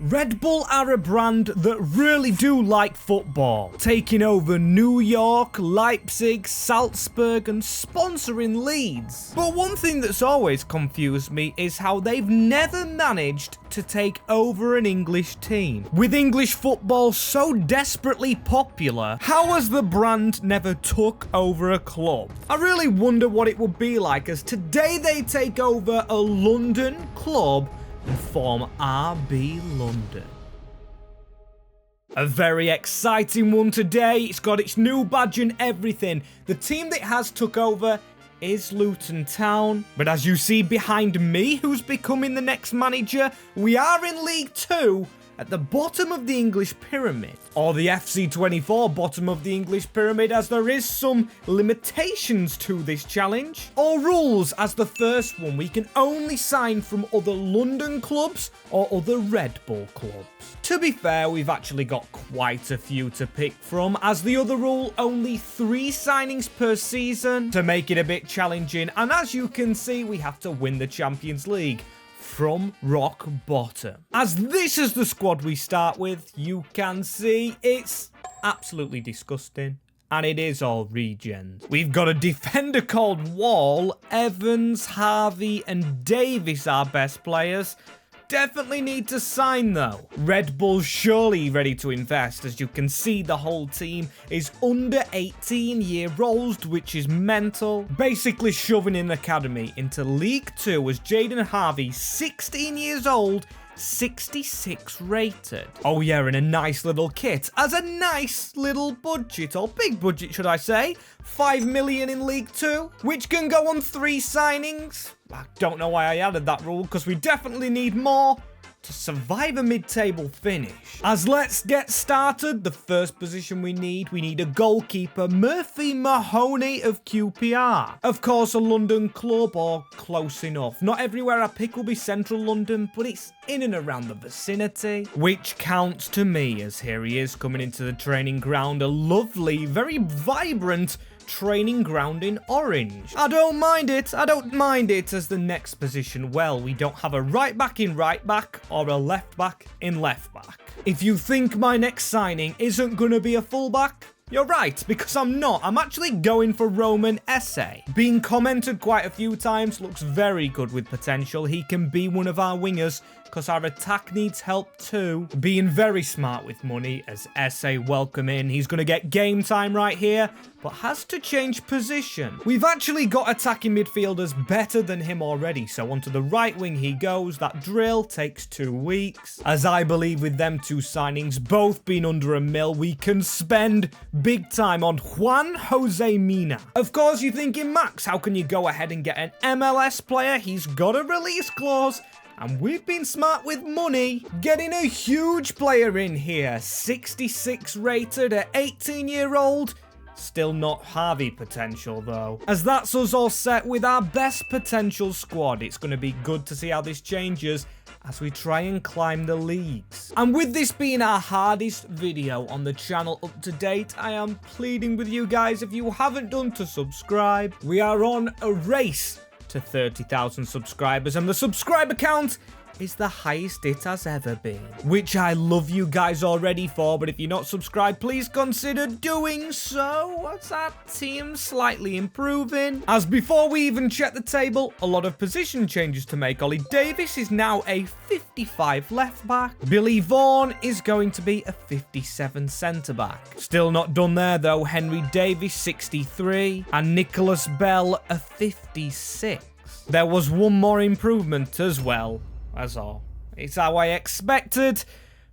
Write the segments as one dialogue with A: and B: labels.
A: Red Bull are a brand that really do like football, taking over New York, Leipzig, Salzburg and sponsoring Leeds. But one thing that's always confused me is how they've never managed to take over an English team. With English football so desperately popular, how has the brand never took over a club? I really wonder what it would be like as today they take over a London club and form RB London. A very exciting one today. It's got its new badge and everything. The team that has took over is Luton Town. But as you see behind me, who's becoming the next manager, we are in League 2 at the bottom of the English pyramid. Or the FC24 bottom of the English pyramid, as there is some limitations to this challenge. Or rules as the first one, we can only sign from other London clubs or other Red Bull clubs. To be fair, we've actually got quite a few to pick from, as the other rule, only 3 signings per season to make it a bit challenging. And as you can see, we have to win the Champions League from rock bottom. As this is the squad we start with, you can see it's absolutely disgusting. And it is all regens. We've got a defender called Wall, Evans, Harvey and Davis are best players. Definitely need to sign though. Red Bull's surely ready to invest. As you can see, the whole team is under 18-year-olds, which is mental. Basically shoving an academy into League 2 as Jaden Harvey, 16 years old, 66 rated. Oh yeah, and a nice little kit as a nice little budget, or big budget should I say, 5 million in League 2, which can go on 3 signings. I don't know why I added that rule, because we definitely need more to survive a mid-table finish. As let's get started, the first position we need a goalkeeper, Murphy Mahoney of QPR. Of course, a London club or close enough. Not everywhere I pick will be central London, but it's in and around the vicinity, which counts to me, as here he is coming into the training ground, a lovely, very vibrant training ground in orange. I don't mind it as the next position. Well, we don't have a right back in right back or a left back in left back. If you think my next signing isn't gonna be a full back, you're right, because I'm not. I'm actually going for Roman Esse. Being commented quite a few times, looks very good with potential. He can be one of our wingers, because our attack needs help too. Being very smart with money, as Esse welcome in. He's going to get game time right here, but has to change position. We've actually got attacking midfielders better than him already, so onto the right wing he goes. That drill takes 2 weeks. As I believe with them 2 signings, both being under $1 million, we can spend big time on Juan Jose Mina. Of course, you're thinking, Max, how can you go ahead and get an MLS player? He's got a release clause. And we've been smart with money, getting a huge player in here, 66 rated at 18-year-old. Still not Harvey potential though. As that's us all set with our best potential squad. It's going to be good to see how this changes as we try and climb the leagues. And with this being our hardest video on the channel up to date, I am pleading with you guys, if you haven't done, to subscribe. We are on a race to 30,000 subscribers, and the subscriber count is the highest it has ever been, which I love you guys already for. But if you're not subscribed, please consider doing so. What's our team slightly improving? As before we even check the table, a lot of position changes to make. Ollie Davis is now a 55 left back. Billy Vaughan is going to be a 57 centre back. Still not done there though. Henry Davis 63 and Nicholas Bell a 56. There was one more improvement as well. That's all. It's how I expected.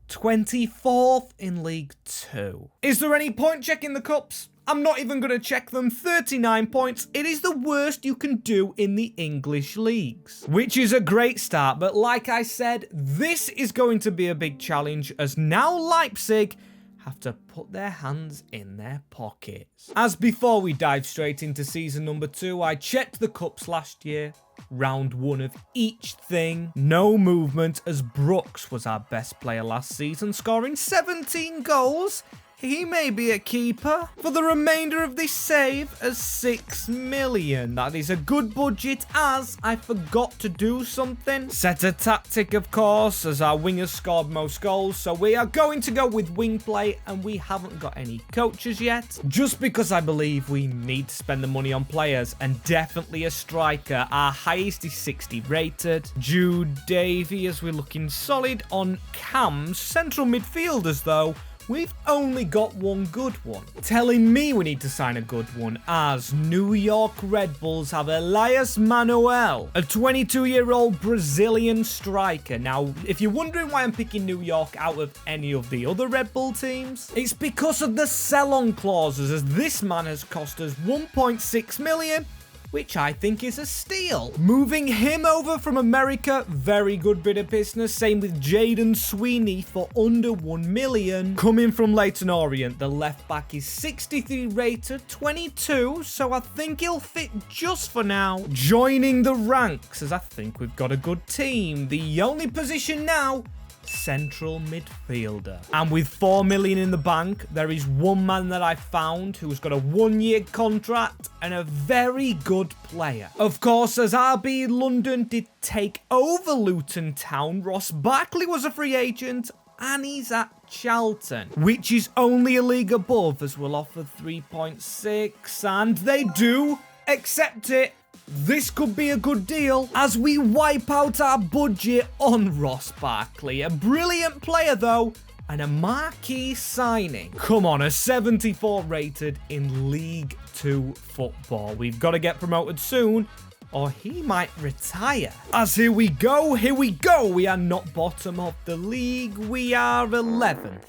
A: 24th in League 2. Is there any point checking the cups? I'm not even going to check them. 39 points. It is the worst you can do in the English leagues, which is a great start. But like I said, this is going to be a big challenge, as now Leipzig have to put their hands in their pockets. As before we dive straight into season number 2, I checked the cups last year. Round 1 of each thing. No movement, as Brooks was our best player last season, scoring 17 goals. he may be a keeper. For the remainder of this save, as 6 million. That is a good budget, as I forgot to do something. Set a tactic, of course, as our wingers scored most goals. So we are going to go with wing play, and we haven't got any coaches yet. Just because I believe we need to spend the money on players, and definitely a striker. Our highest is 60 rated. Jude Davy, as we're looking solid on cams. Central midfielders, though, we've only got one good one. Telling me we need to sign a good one, as New York Red Bulls have Elias Manuel, a 22-year-old Brazilian striker. Now, if you're wondering why I'm picking New York out of any of the other Red Bull teams, it's because of the sell-on clauses, as this man has cost us 1.6 million, which I think is a steal. Moving him over from America, very good bit of business. Same with Jaden Sweeney for under 1 million. Coming from Leyton Orient, the left back is 63 rated, 22, so I think he'll fit just for now. Joining the ranks, as I think we've got a good team. The only position now, central midfielder. And with 4 million in the bank, there is one man that I found who's got a 1-year contract and a very good player. Of course, as RB London did take over Luton Town, Ross Barkley was a free agent, and he's at Charlton, which is only a league above, as we'll offer 3.6, and they do accept it. This could be a good deal, as we wipe out our budget on Ross Barkley. A brilliant player, though, and a marquee signing. Come on, a 74 rated in League 2 football. We've got to get promoted soon, or he might retire. As here we go. We are not bottom of the league. We are 11th.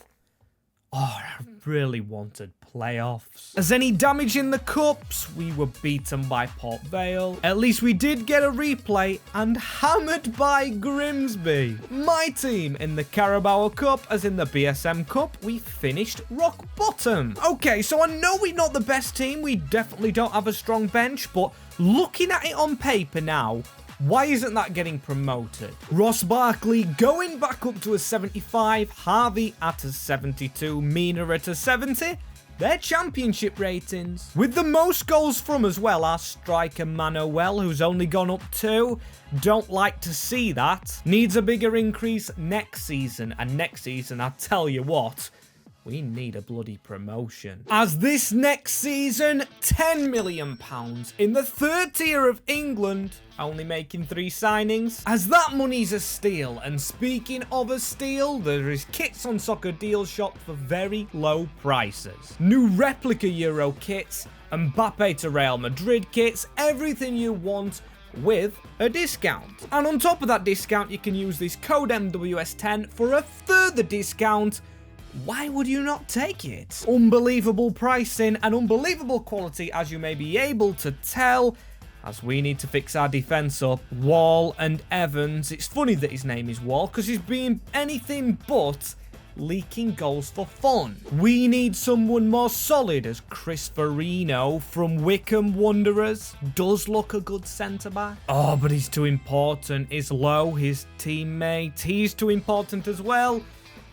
A: Oh, I really wanted playoffs. As any damage in the cups, we were beaten by Port Vale. At least we did get a replay and hammered by Grimsby. My team in the Carabao Cup, as in the BSM Cup, we finished rock bottom. Okay, so I know we're not the best team. We definitely don't have a strong bench, but looking at it on paper now, why isn't that getting promoted? Ross Barkley going back up to a 75, Harvey at a 72, Mina at a 70. Their championship ratings. With the most goals from as well, our striker Manuel, who's only gone up 2. Don't like to see that. Needs a bigger increase next season. And next season, I tell you what, we need a bloody promotion. As this next season, £10 million in the 3rd tier of England, only making 3 signings, as that money's a steal. And speaking of a steal, there is kits on Soccer Deal Shop for very low prices. New replica Euro kits, Mbappe to Real Madrid kits, everything you want with a discount. And on top of that discount, you can use this code MWS10 for a further discount. Why would you not take it? Unbelievable pricing and unbelievable quality, as you may be able to tell, as we need to fix our defence up. Wall and Evans. It's funny that his name is Wall, because he's been anything but leaking goals for fun. We need someone more solid, as Chris Farino from Wycombe Wanderers does look a good centre-back. Oh, but he's too important. Is Lowe, his teammate, he's too important as well.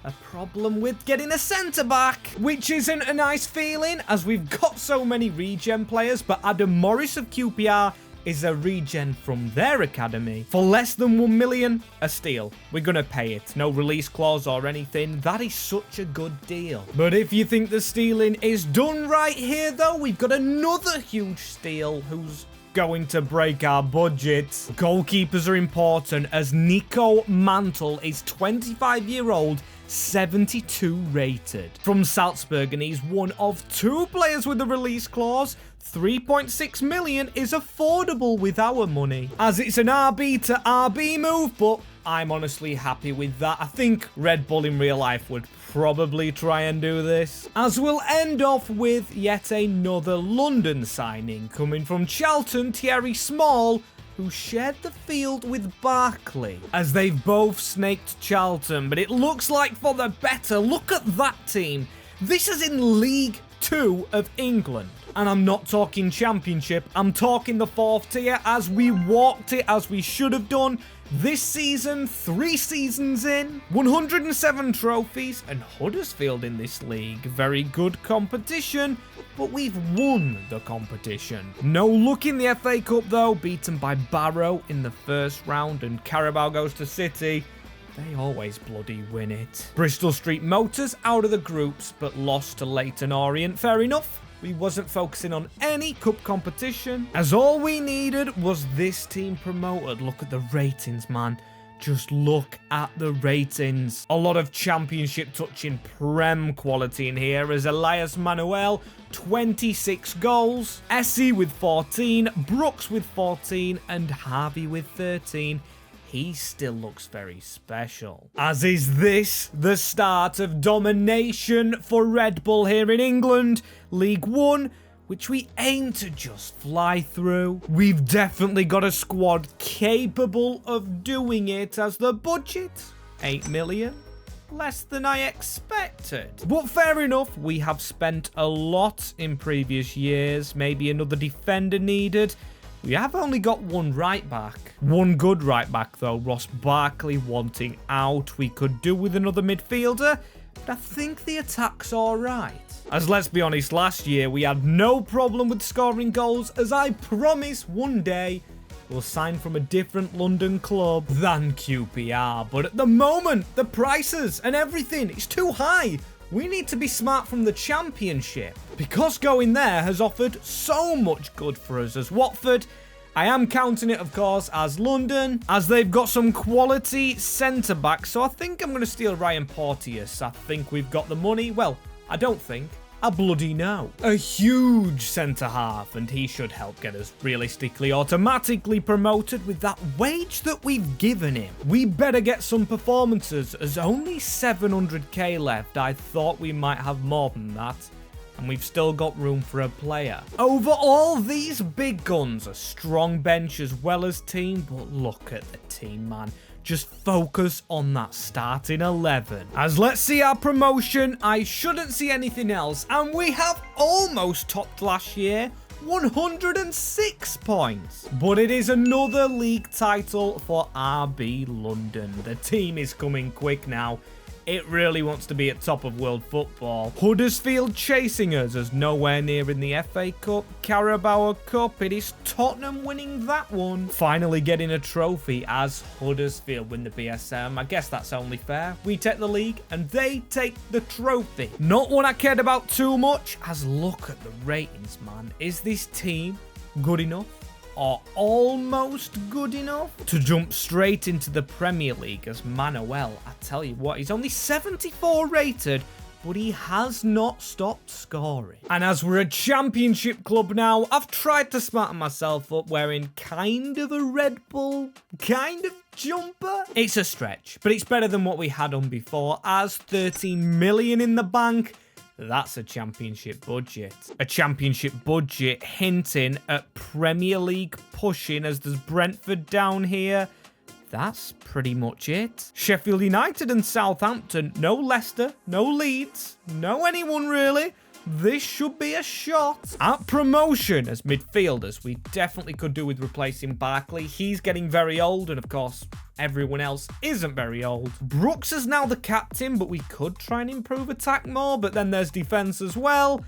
A: A problem with getting a centre-back, which isn't a nice feeling, as we've got so many regen players, but Adam Morris of QPR is a regen from their academy. For less than 1 million, a steal. We're going to pay it. No release clause or anything. That is such a good deal. But if you think the stealing is done right here, though, we've got another huge steal who's going to break our budget. Goalkeepers are important, as Nico Mantle is 25-year-old, 72 rated. From Salzburg, and he's one of 2 players with a release clause. 3.6 million is affordable with our money, as it's an RB to RB move, but I'm honestly happy with that. I think Red Bull in real life would probably try and do this. As we'll end off with yet another London signing, coming from Charlton, Thierry Small, who shared the field with Barkley, as they've both snaked Charlton, but it looks like for the better. Look at that team. This is in League 2 of England. And I'm not talking championship, I'm talking the 4th tier, as we walked it as we should have done. This season, 3 seasons in, 107 trophies, and Huddersfield in this league. Very good competition, but we've won the competition. No luck in the FA Cup though, beaten by Barrow in the first round, and Carabao goes to City. They always bloody win it. Bristol Street Motors out of the groups, but lost to Leyton Orient. Fair enough. We wasn't focusing on any cup competition, as all we needed was this team promoted. Look at the ratings, man. Just look at the ratings. A lot of championship touching Prem quality in here, as Elias Manuel, 26 goals. Essie with 14, Brooks with 14, and Harvey with 13. He still looks very special. As is this, the start of domination for Red Bull here in England. League One, which we aim to just fly through. We've definitely got a squad capable of doing it, as the budget, 8 million. Less than I expected. But fair enough, we have spent a lot in previous years. Maybe another defender needed. We have only got one right back. One good right back though, Ross Barkley wanting out. We could do with another midfielder, but I think the attack's alright. As let's be honest, last year we had no problem with scoring goals, as I promise one day we'll sign from a different London club than QPR. But at the moment, the prices and everything, it's too high. We need to be smart from the Championship, because going there has offered so much good for us as Watford. I am counting it, of course, as London, as they've got some quality centre-backs, so I think I'm going to steal Ryan Porteous. I think we've got the money. Well, I don't think. I bloody know. A huge centre-half, and he should help get us realistically automatically promoted with that wage that we've given him. We better get some performances, as only 700k left. I thought we might have more than that, and we've still got room for a player. Over all these big guns, a strong bench as well as team, but look at the team, man. Just focus on that starting 11. As let's see our promotion, I shouldn't see anything else. And we have almost topped last year, 106 points. But it is another league title for RB London. The team is coming quick now. It really wants to be at top of world football. Huddersfield chasing us as nowhere near in the FA Cup. Carabao Cup, it is Tottenham winning that one. Finally getting a trophy as Huddersfield win the BSM. I guess that's only fair. We take the league and they take the trophy. Not one I cared about too much, as look at the ratings, man. Is this team good enough? Are almost good enough to jump straight into the Premier League as Manuel? I tell you what, he's only 74 rated, but he has not stopped scoring. And as we're a championship club now, I've tried to smarten myself up wearing kind of a Red Bull kind of jumper. It's a stretch, but it's better than what we had on before, as 13 million in the bank. That's a championship budget. A championship budget hinting at Premier League pushing, as there's Brentford down here. That's pretty much it. Sheffield United and Southampton. No Leicester, no Leeds, no anyone really. This should be a shot. At promotion as midfielders, we definitely could do with replacing Barkley. He's getting very old, and of course, everyone else isn't very old. Brooks is now the captain, but we could try and improve attack more, but then there's defense as well.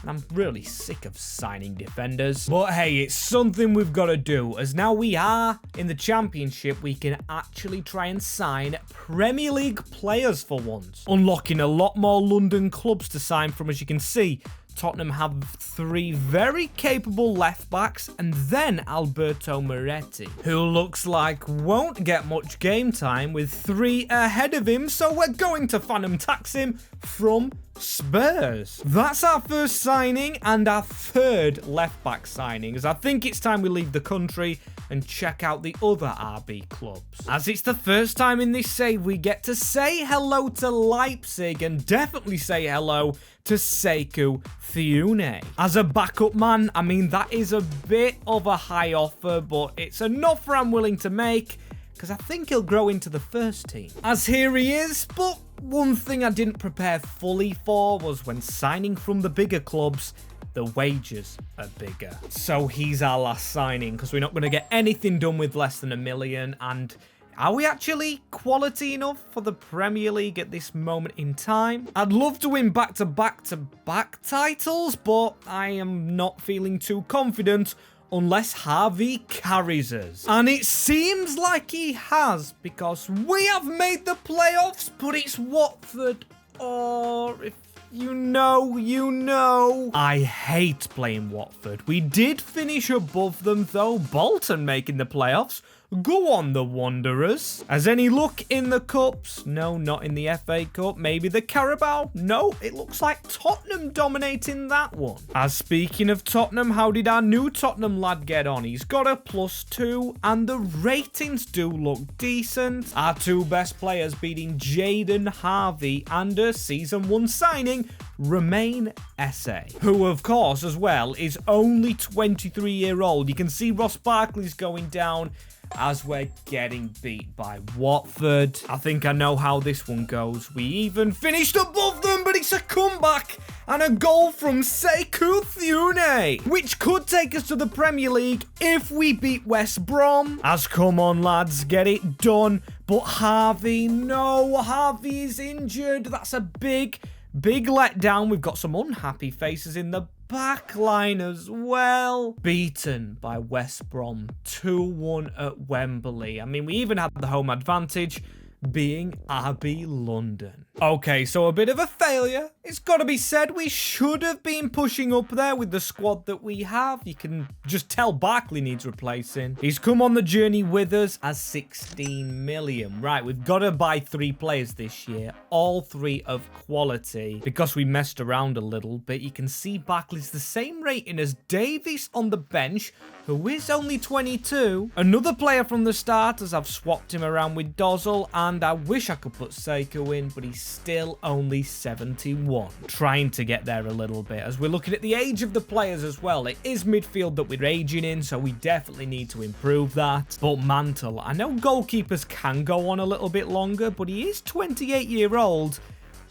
A: And I'm really sick of signing defenders. But hey, it's something we've got to do, as now we are in the Championship, we can actually try and sign Premier League players for once. Unlocking a lot more London clubs to sign from, as you can see. Tottenham have 3 very capable left backs, and then Alberto Moretti, who looks like won't get much game time with 3 ahead of him, so we're going to phantom tax him from Spurs. That's our first signing and our 3rd left back signing, as I think it's time we leave the country and check out the other RB clubs. As it's the first time in this save we get to say hello to Leipzig, and definitely say hello to Sekou Thiune. As a backup man, I mean, that is a bit of a high offer, but it's an offer I'm willing to make, because I think he'll grow into the first team. As here he is, but one thing I didn't prepare fully for was when signing from the bigger clubs, the wages are bigger. So he's our last signing because we're not going to get anything done with less than $1 million. And are we actually quality enough for the Premier League at this moment in time? I'd love to win back-to-back-to-back titles, but I am not feeling too confident unless Harvey carries us. And it seems like he has, because we have made the playoffs, but it's Watford. Or if you know, you know. I hate playing Watford. We did finish above them though. Bolton making the playoffs. Go on, the Wanderers. Has any luck in the Cups? No, not in the FA Cup. Maybe the Carabao? No, it looks like Tottenham dominating that one. As speaking of Tottenham, how did our new Tottenham lad get on? He's got a +2, and the ratings do look decent. Our two best players beating Jaden Harvey and a Season 1 signing, Remain Esse, who of course as well is only 23-year-old. You can see Ross Barkley's going down as we're getting beat by Watford. I think I know how this one goes. We even finished above them, but it's a comeback and a goal from Sekou Thune, which could take us to the Premier League if we beat West Brom. As come on, lads, get it done. But Harvey, no, Harvey is injured. That's a big letdown. We've got some unhappy faces in the back line as well. Beaten by West Brom 2-1 at Wembley. I mean, we even had the home advantage, being RB London. Okay, so a bit of a failure. It's got to be said, we should have been pushing up there with the squad that we have. You can just tell Barkley needs replacing. He's come on the journey with us as 16 million. Right, we've got to buy 3 players this year, all 3 of quality, because we messed around a little bit. You can see Barkley's the same rating as Davies on the bench, who is only 22. Another player from the start, as I've swapped him around with Dozzle, and I wish I could put Sekou in, but he's still only 71. Trying to get there a little bit, as we're looking at the age of the players as well. It is midfield that we're aging in, so we definitely need to improve that. But Mantle, I know goalkeepers can go on a little bit longer, but he is 28-year-old.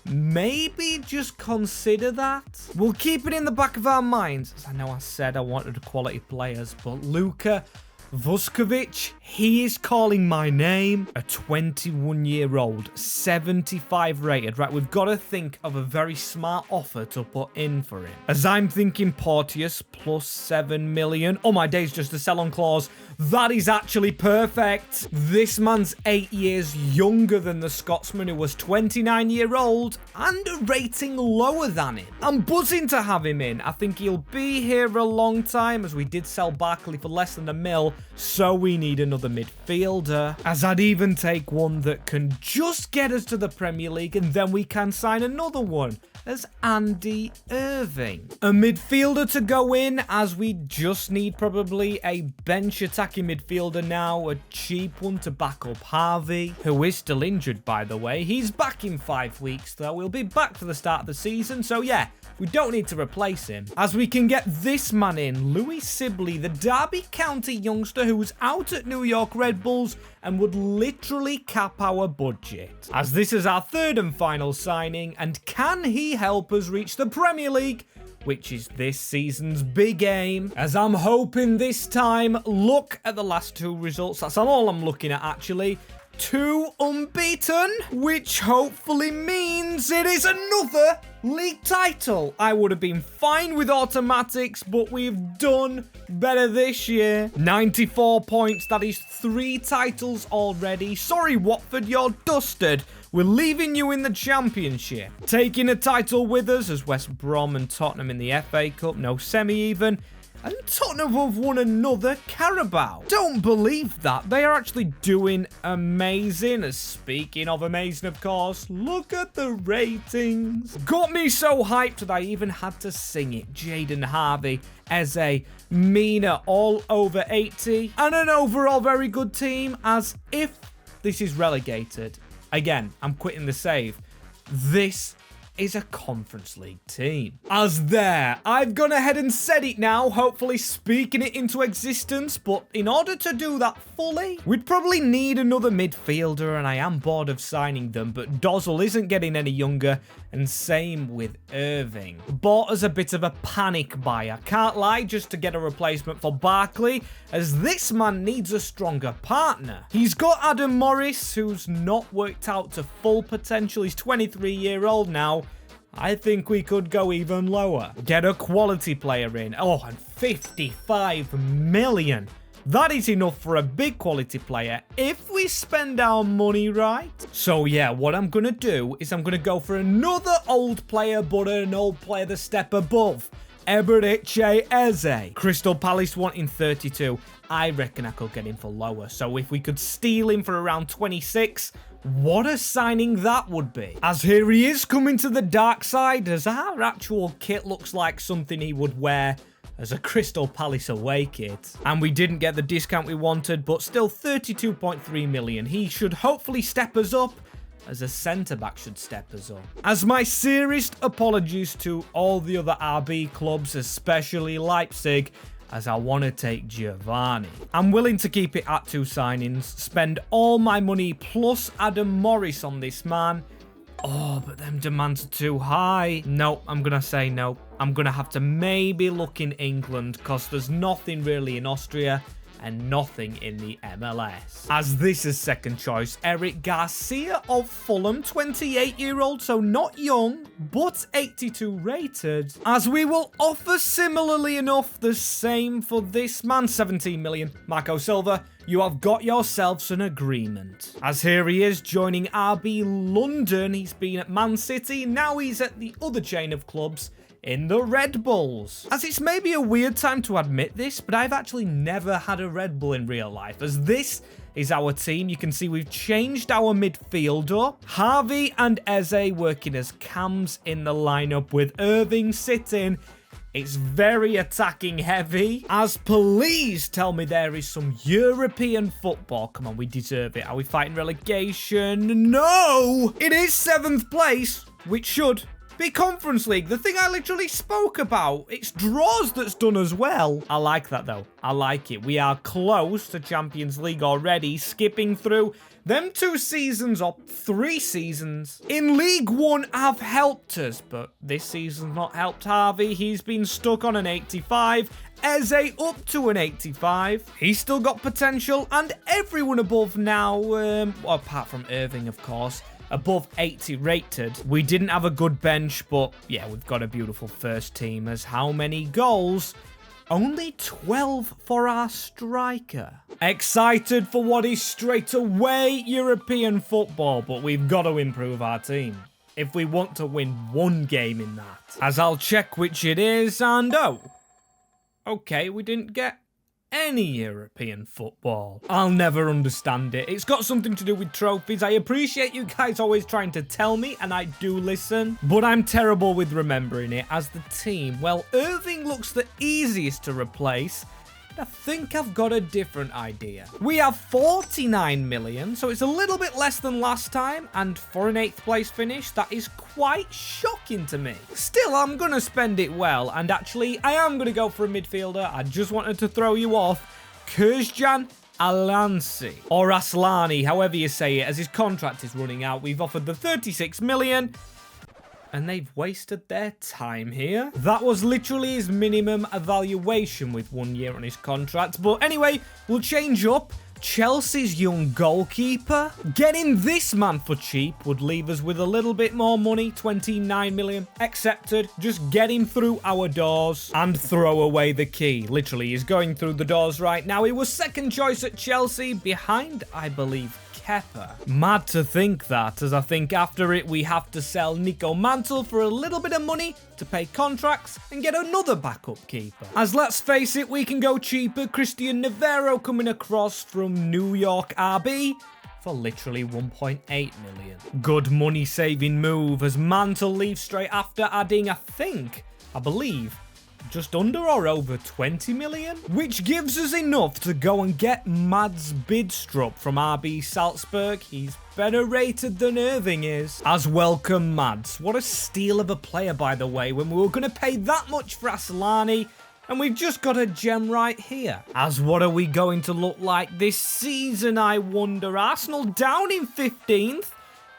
A: Maybe just consider that. We'll keep it in the back of our minds, as I know I said I wanted quality players, but Luka Vuskovic, he is calling my name. A 21-year-old, 75 rated. Right, we've got to think of a very smart offer to put in for him. As I'm thinking Porteous +7 million. Oh my days, just a sell-on clause. That is actually perfect. This man's 8 years younger than the Scotsman, who was 29-year-old and a rating lower than him. I'm buzzing to have him in. I think he'll be here a long time, as we did sell Barkley for less than $1 million. So we need another midfielder, as I'd even take one that can just get us to the Premier League, and then we can sign another one as Andy Irving. A midfielder to go in, as we just need probably a bench attacking midfielder now, a cheap one to back up Harvey, who is still injured, by the way. He's back in 5 weeks though. We'll be back for the start of the season, so yeah, we don't need to replace him, as we can get this man in, Louis Sibley, the Derby County youngster who was out at New York Red Bulls and would literally cap our budget. As this is our 3rd and final signing, and can he help us reach the Premier League, which is this season's big aim, as I'm hoping this time. Look at the last 2 results. That's all I'm looking at, actually. 2 unbeaten, which hopefully means it is another league title. I would have been fine with automatics, but we've done better this year. 94 points, that is 3 titles already. Sorry, Watford, you're dusted. We're leaving you in the Championship. Taking a title with us as West Brom and Tottenham in the FA Cup, no semi even. And Tottenham have won another Carabao. Don't believe that. They are actually doing amazing. As speaking of amazing, of course, look at the ratings. Got me so hyped that I even had to sing it. Jaden Harvey, Eze, Mina, all over 80. And an overall very good team, as if this is relegated. Again, I'm quitting the save. This is a Conference League team. As there, I've gone ahead and said it now, hopefully speaking it into existence, but in order to do that fully, we'd probably need another midfielder, and I am bored of signing them, but Dozzle isn't getting any younger, and same with Irving. Bought as a bit of a panic buy, I can't lie, just to get a replacement for Barkley, as this man needs a stronger partner. He's got Adam Morris, who's not worked out to full potential. He's 23-year-old now. I think we could go even lower. Get a quality player in. Oh, and 55 million. That is enough for a big quality player if we spend our money right. So yeah, what I'm going to do is I'm going to go for another old player, but an old player the step above. Eberechi Eze. Crystal Palace wanting 32. I reckon I could get him for lower. So if we could steal him for around 26, what a signing that would be. As here he is coming to the dark side, as our actual kit looks like something he would wear as a Crystal Palace away kit. And we didn't get the discount we wanted, but still 32.3 million. He should hopefully step us up, as a centre-back should step us up. As my sincerest apologies to all the other RB clubs, especially Leipzig, as I want to take Giovanni. I'm willing to keep it at 2 signings, spend all my money plus Adam Morris on this man. Oh, but them demands are too high. No, I'm going to say no. I'm going to have to maybe look in England, because there's nothing really in Austria and nothing in the MLS. As this is second choice, Eric Garcia of Fulham, 28-year-old, so not young, but 82 rated. As we will offer similarly enough the same for this man, 17 million. Marco Silva, you have got yourselves an agreement. As here he is joining RB London. He's been at Man City, now he's at the other chain of clubs in the Red Bulls. As it's maybe a weird time to admit this, but I've actually never had a Red Bull in real life, as this is our team. You can see we've changed our midfielder. Harvey and Eze working as cams in the lineup with Irving sitting. It's very attacking heavy. As please tell me there is some European football. Come on, we deserve it. Are we fighting relegation? No! It is 7th place, which should be Conference League, the thing I literally spoke about. It's draws that's done as well. I like that though. I like it. We are close to Champions League already, skipping through them 2 seasons or 3 seasons in League One have helped us, but this season's not helped Harvey. He's been stuck on an 85. Eze up to an 85. He's still got potential, and everyone above now, apart from Irving, of course, above 80 rated. We didn't have a good bench, but yeah, we've got a beautiful first team. As how many goals? Only 12 for our striker. Excited for what is straight away European football, but we've got to improve our team if we want to win one game in that. As I'll check which it is, and oh, okay, we didn't get any European football. I'll never understand it. It's got something to do with trophies. I appreciate you guys always trying to tell me, and I do listen, but I'm terrible with remembering it. As the team, well, Irving looks the easiest to replace. I think I've got a different idea. We have 49 million, so it's a little bit less than last time, and for an 8th place finish, that is quite shocking to me. Still, I'm going to spend it well, and actually, I am going to go for a midfielder. I just wanted to throw you off. Kuzjan Alansi, or Aslani, however you say it, as his contract is running out. We've offered the 36 million. And they've wasted their time here. That was literally his minimum evaluation with 1 year on his contract. But anyway, we'll change up. Chelsea's young goalkeeper. Getting this man for cheap would leave us with a little bit more money. 29 million. Accepted. Just get him through our doors and throw away the key. Literally, he's going through the doors right now. He was second choice at Chelsea, behind, I believe, Kepa. Mad to think that, as I think after it we have to sell Nico Mantle for a little bit of money to pay contracts and get another backup keeper. As let's face it, we can go cheaper. Christian Navarro coming across from New York RB for literally 1.8 million. Good money saving move, as Mantle leaves straight after adding, I believe, just under or over 20 million, which gives us enough to go and get Mads Bidstrup from RB Salzburg. He's better rated than Irving is. As welcome Mads. What a steal of a player, by the way, when we were going to pay that much for Asllani. And we've just got a gem right here. As what are we going to look like this season, I wonder? Arsenal down in 15th.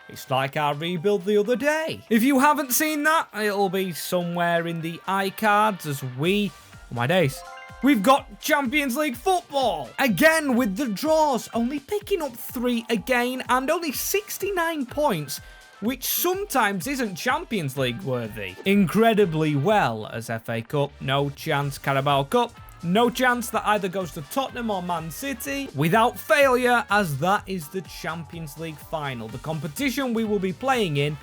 A: It's like our rebuild the other day. If you haven't seen that, it'll be somewhere in the iCards as we... Oh my days. We've got Champions League football. Again with the draws. Only picking up 3 again and only 69 points. Which sometimes isn't Champions League worthy. Incredibly well as FA Cup, no chance. Carabao Cup, no chance. That either goes to Tottenham or Man City. Without failure, as that is the Champions League final. The competition we will be playing in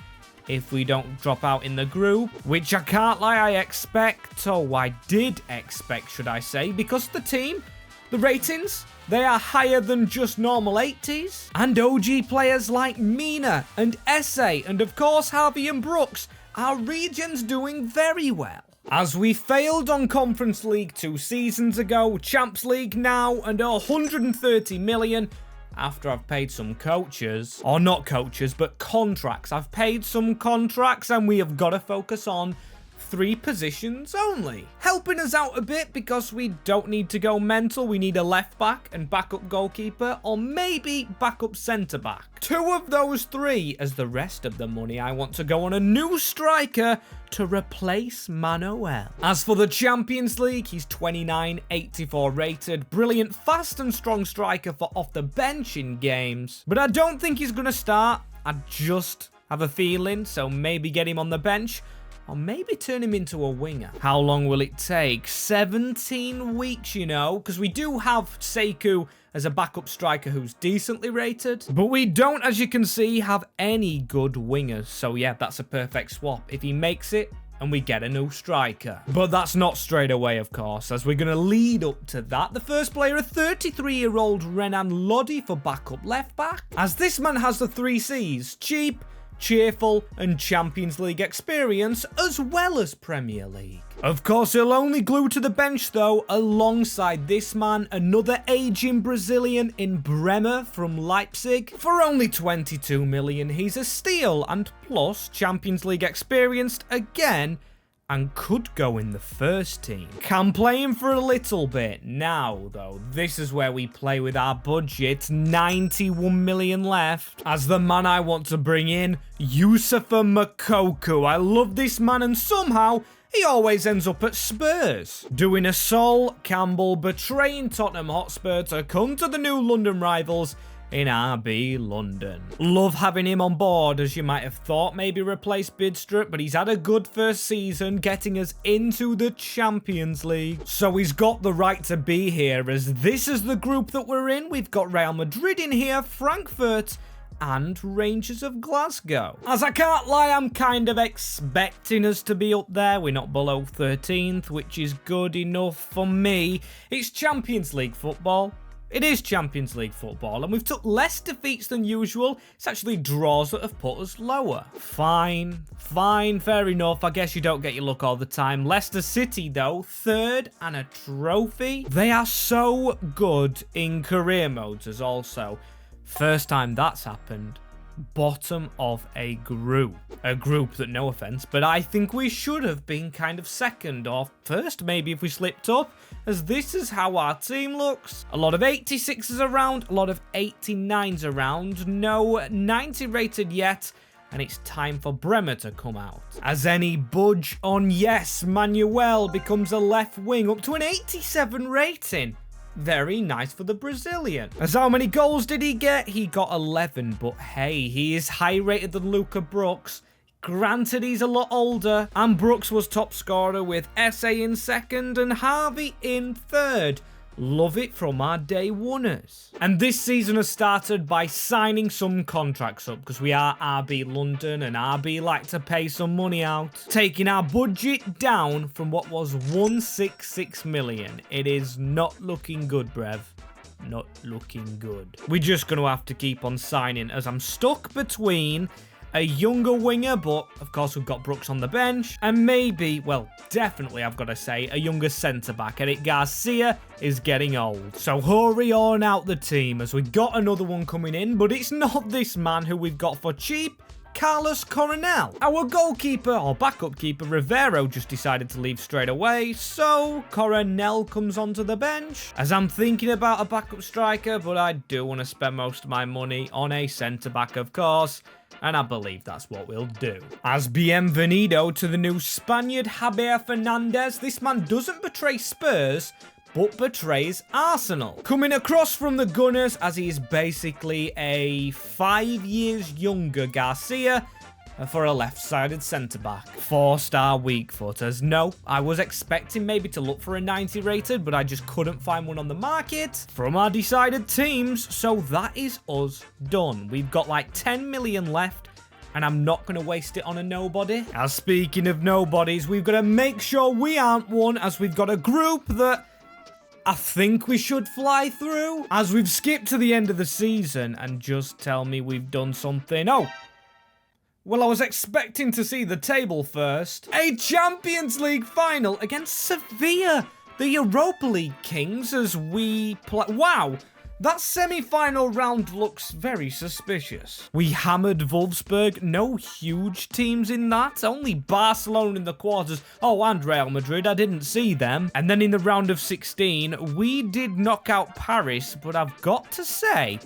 A: if we don't drop out in the group. Which I can't lie, I expect, or I did expect, should I say, because the team, the ratings, they are higher than just normal 80s. And OG players like Mina and Esse and of course Harvey and Brooks, our region's doing very well. As we failed on Conference League 2 seasons ago, Champs League now and 130 million after I've paid some coaches. Or not coaches, but contracts. I've paid some contracts and we have got to focus on 3 positions only. Helping us out a bit because we don't need to go mental. We need a left back and backup goalkeeper or maybe backup centre back. 2 of those 3 as the rest of the money I want to go on a new striker to replace Manuel. As for the Champions League, he's 29, 84 rated. Brilliant, fast and strong striker for off the bench in games. But I don't think he's going to start. I just have a feeling, so maybe get him on the bench. Or maybe turn him into a winger. How long will it take? 17 weeks, you know, because we do have Sekou as a backup striker who's decently rated. But we don't, as you can see, have any good wingers. So yeah, that's a perfect swap. If he makes it, and we get a new striker. But that's not straight away, of course, as we're going to lead up to that. The first player, a 33-year-old Renan Lodi for backup left back. As this man has the 3 C's, cheap, cheerful and Champions League experience as well as Premier League. Of course, he'll only glue to the bench though alongside this man, another aging Brazilian in Bremer from Leipzig. For only 22 million, he's a steal and plus Champions League experienced again and could go in the first team. Can play him for a little bit. Now, though, this is where we play with our budget. 91 million left. As the man I want to bring in, Youssoufa Moukoko. I love this man and somehow he always ends up at Spurs. Doing a Sol Campbell betraying Tottenham Hotspur to come to the new London rivals in RB London. Love having him on board, as you might have thought. Maybe replace Bidstrup, but he's had a good first season, getting us into the Champions League. So he's got the right to be here, as this is the group that we're in. We've got Real Madrid in here, Frankfurt, and Rangers of Glasgow. As I can't lie, I'm kind of expecting us to be up there. We're not below 13th, which is good enough for me. It's Champions League football. It is Champions League football, and we've took less defeats than usual. It's actually draws that have put us lower. Fine, fair enough. I guess you don't get your luck all the time. Leicester City, though, 3rd and a trophy. They are so good in career modes as also. First time that's happened. Bottom of a group. A group that, no offense, but I think we should have been kind of second or first maybe if we slipped up, as this is how our team looks. A lot of 86s around, a lot of 89s around, no 90 rated yet, and it's time for Bremer to come out. As any budge on, yes, Manuel becomes a left wing up to an 87 rating. Very nice for the Brazilian. As how many goals did he get? He got 11, but hey, he is higher rated than Luca Brooks. Granted, he's a lot older, and Brooks was top scorer with Esse in 2nd and Harvey in 3rd. Love it from our day oneers. And this season has started by signing some contracts up, because we are RB London and RB like to pay some money out. Taking our budget down from what was 166 million. It is not looking good, brev. Not looking good. We're just going to have to keep on signing, as I'm stuck between a younger winger, but of course we've got Brooks on the bench. And maybe, well, definitely I've got to say, a younger centre-back. Eric Garcia is getting old. So hurry on out the team as we got another one coming in, but it's not this man who we've got for cheap. Carlos Coronel. Our goalkeeper, or backup keeper, Rivero, just decided to leave straight away, so Coronel comes onto the bench. As I'm thinking about a backup striker, but I do want to spend most of my money on a centre-back, of course, and I believe that's what we'll do. As bienvenido to the new Spaniard, Javier Fernandez. This man doesn't betray Spurs, but betrays Arsenal. Coming across from the Gunners, as he is basically a 5 years younger Garcia for a left-sided centre-back. 4-star weak footers. No, I was expecting maybe to look for a 90 rated, but I just couldn't find one on the market from our decided teams, so that is us done. We've got like 10 million left, and I'm not going to waste it on a nobody. As speaking of nobodies, we've got to make sure we aren't one, as we've got a group that I think we should fly through. As we've skipped to the end of the season, and just tell me we've done something. Oh, well, I was expecting to see the table first. A Champions League final against Sevilla, the Europa League Kings, as we play. Wow. That semi-final round looks very suspicious. We hammered Wolfsburg. No huge teams in that. Only Barcelona in the quarters. Oh, and Real Madrid. I didn't see them. And then in the round of 16, we did knock out Paris. But I've got to say,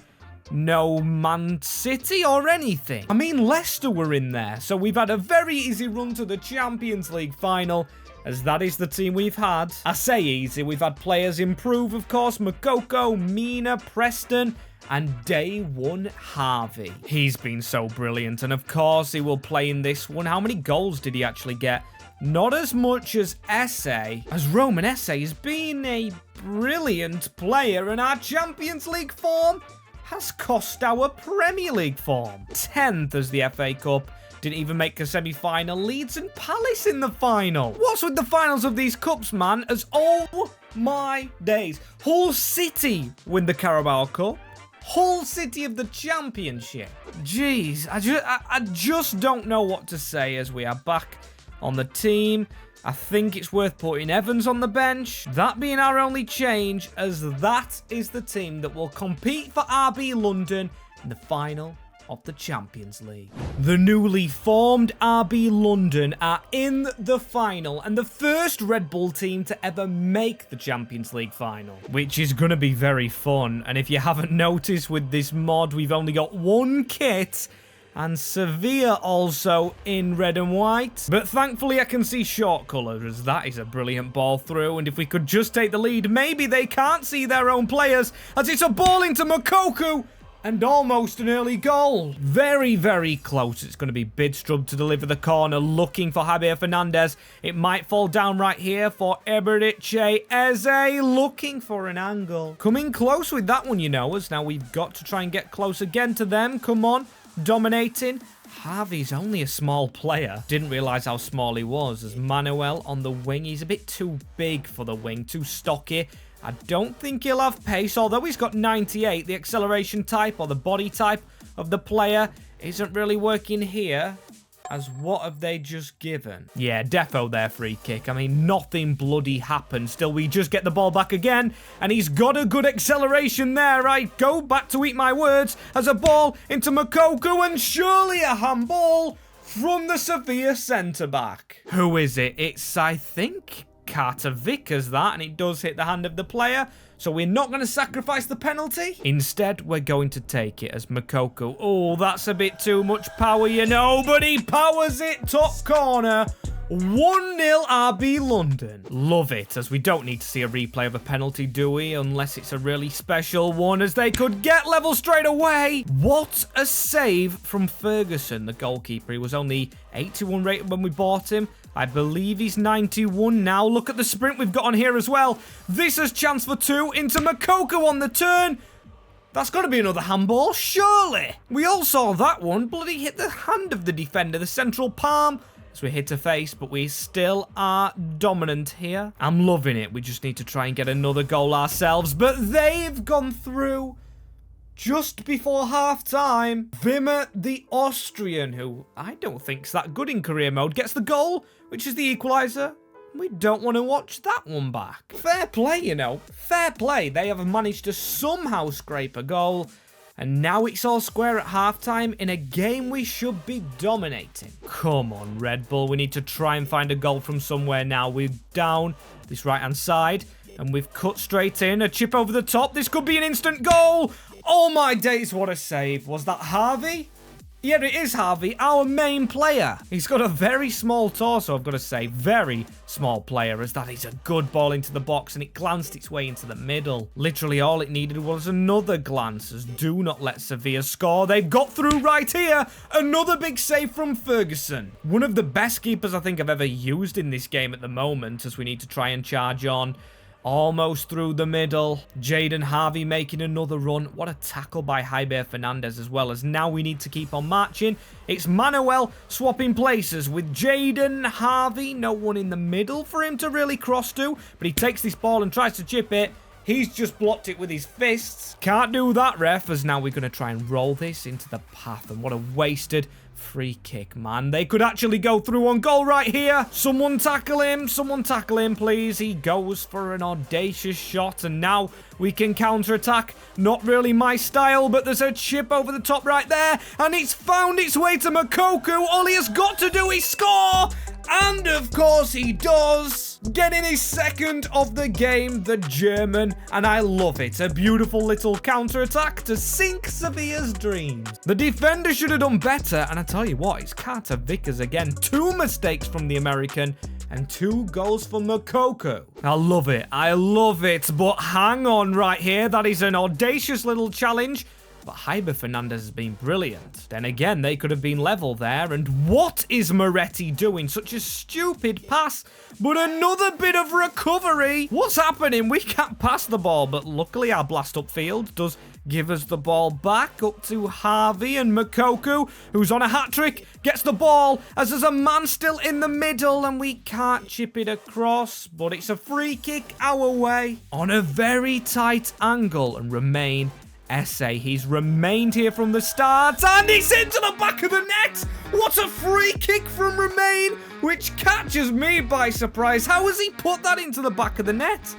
A: no Man City or anything. I mean, Leicester were in there. So we've had a very easy run to the Champions League final, as that is the team we've had. I say easy, we've had players improve, of course. Makoko, Mina, Preston, and day one, Harvey. He's been so brilliant, and of course he will play in this one. How many goals did he actually get? Not as much as Esse, as Roman Esse has been a brilliant player, and our Champions League form has cost our Premier League form. 10th as the FA Cup. Didn't even make a semi-final. Leeds and Palace in the final. What's with the finals of these cups, man? As oh my days. Hull City win the Carabao Cup. Hull City of the Championship. Jeez, I just don't know what to say as we are back on the team. I think it's worth putting Evans on the bench. That being our only change, as that is the team that will compete for RB London in the final of the Champions League. The newly formed RB London are in the final, and the first Red Bull team to ever make the Champions League final, which is going to be very fun. And if you haven't noticed, with this mod, we've only got one kit, and Sevilla also in red and white. But thankfully I can see short colours, as that is a brilliant ball through. And if we could just take the lead, maybe they can't see their own players, as it's a ball into Moukoko. And almost an early goal. Very, very close. It's going to be Bidstrup to deliver the corner, looking for Javier Fernandez. It might fall down right here for Ebereche Eze, looking for an angle. Coming close with that one, you know, as now we've got to try and get close again to them. Come on, dominating. Harvey's only a small player. Didn't realise how small he was, as Manuel on the wing. He's a bit too big for the wing, too stocky. I don't think he'll have pace, although he's got 98. The acceleration type, or the body type of the player, isn't really working here. As what have they just given? Yeah, defo their free kick. I mean, nothing bloody happened. Still, we just get the ball back again, and he's got a good acceleration there. I go back to eat my words, as a ball into Moukoko, and surely a handball from the Sevilla centre-back. Who is it? It's, I think, Carter Vickers, that, and it does hit the hand of the player, so we're not going to sacrifice the penalty. Instead, we're going to take it as Moukoko. Oh, that's a bit too much power, you know, but he powers it top corner. 1-0 RB London. Love it, as we don't need to see a replay of a penalty, do we? Unless it's a really special one, as they could get level straight away. What a save from Ferguson, the goalkeeper. He was only 81 rated when we bought him. I believe he's 91 now. Look at the sprint we've got on here as well. This is chance for two into Moukoko on the turn. That's got to be another handball, surely. We all saw that one. Bloody hit the hand of the defender, the central palm. So we hit a face, but we still are dominant here. I'm loving it. We just need to try and get another goal ourselves, but they've gone through. just before half-time, Wimmer, the Austrian, who I don't think's that good in career mode, gets the goal, which is the equaliser. We don't want to watch that one back. Fair play, you know. Fair play. They have managed to somehow scrape a goal. And now it's all square at halftime in a game we should be dominating. Come on, Red Bull. We need to try and find a goal from somewhere now. We're down this right-hand side. And we've cut straight in. A chip over the top. This could be an instant goal. Oh, my days. What a save. Was that Harvey? Yeah, it is Harvey, our main player. He's got a very small torso, I've got to say. Very small player, as that is a good ball into the box, and it glanced its way into the middle. Literally all it needed was another glance, as do not let Sevilla score. They've got through right here. Another big save from Ferguson. One of the best keepers I think I've ever used in this game at the moment, as we need to try and charge on. Almost through the middle. Jaden Harvey making another run. What a tackle by Javier Fernandez as well, as now we need to keep on marching. It's Manuel swapping places with Jaden Harvey. No one in the middle for him to really cross to, but he takes this ball and tries to chip it. He's just blocked it with his fists. Can't do that, ref, as now we're going to try and roll this into the path. And what a wasted free kick, man. They could actually go through on goal right here. Someone tackle him. Someone tackle him, please. He goes for an audacious shot, and now we can counter-attack. Not really my style, but there's a chip over the top right there, and it's found its way to Moukoko. All he has got to do is score, and of course he does. Getting his second of the game, the German, and I love it. A beautiful little counter-attack to sink Sevilla's dreams. The defender should have done better, and I tell you what, it's Carter Vickers again. 2 mistakes from the American, and 2 goals from Moukoko. I love it. I love it. But hang on right here. That is an audacious little challenge. But Javier Fernandez has been brilliant. Then again, they could have been level there. And what is Moretti doing? Such a stupid pass. But another bit of recovery. What's happening? We can't pass the ball. But luckily, our blast upfield does give us the ball back up to Harvey, and Moukoko, who's on a hat-trick, gets the ball as there's a man still in the middle, and we can't chip it across, but it's a free kick our way on a very tight angle, and Remain Essay. He's remained here from the start, and it's into the back of the net. What a free kick from Remain, which catches me by surprise. How has he put that into the back of the net?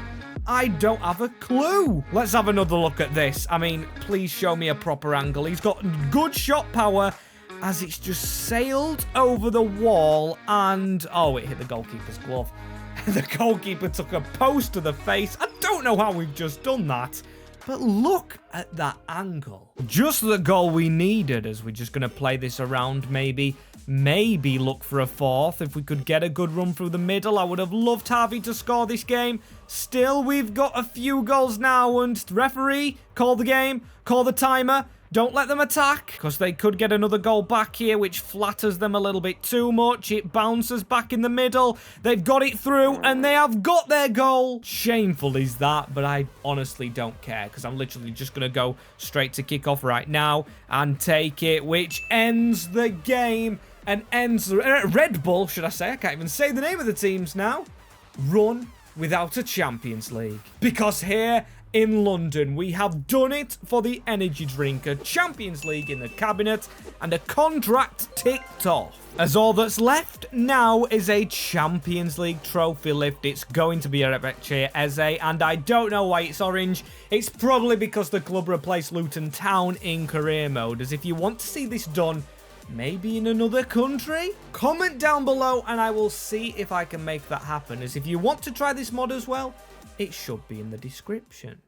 A: I don't have a clue. Let's have another look at this. I mean, please show me a proper angle. He's got good shot power, as it's just sailed over the wall, and oh, it hit the goalkeeper's glove. The goalkeeper took a post to the face. I don't know how we've just done that, but look at that angle. Just the goal we needed, as we're just going to play this around, maybe look for a fourth. If we could get a good run through the middle, I would have loved Harvey to score this game. Still, we've got a few goals now, and referee, call the game, call the timer. Don't let them attack, because they could get another goal back here, which flatters them a little bit too much. It bounces back in the middle. They've got it through, and they have got their goal. Shameful is that, but I honestly don't care, because I'm literally just going to go straight to kickoff right now and take it, which ends the game and ends Red Bull, should I say? I can't even say the name of the teams now. Run without a Champions League. Because here in London, we have done it for the energy drink, a Champions League in the cabinet, and a contract ticked off. As all that's left now is a Champions League trophy lift. It's going to be a Rebecce Eze, and I don't know why it's orange. It's probably because the club replaced Luton Town in career mode, as if you want to see this done maybe in another country, comment down below and I will see if I can make that happen, as if you want to try this mod as well, it should be in the description.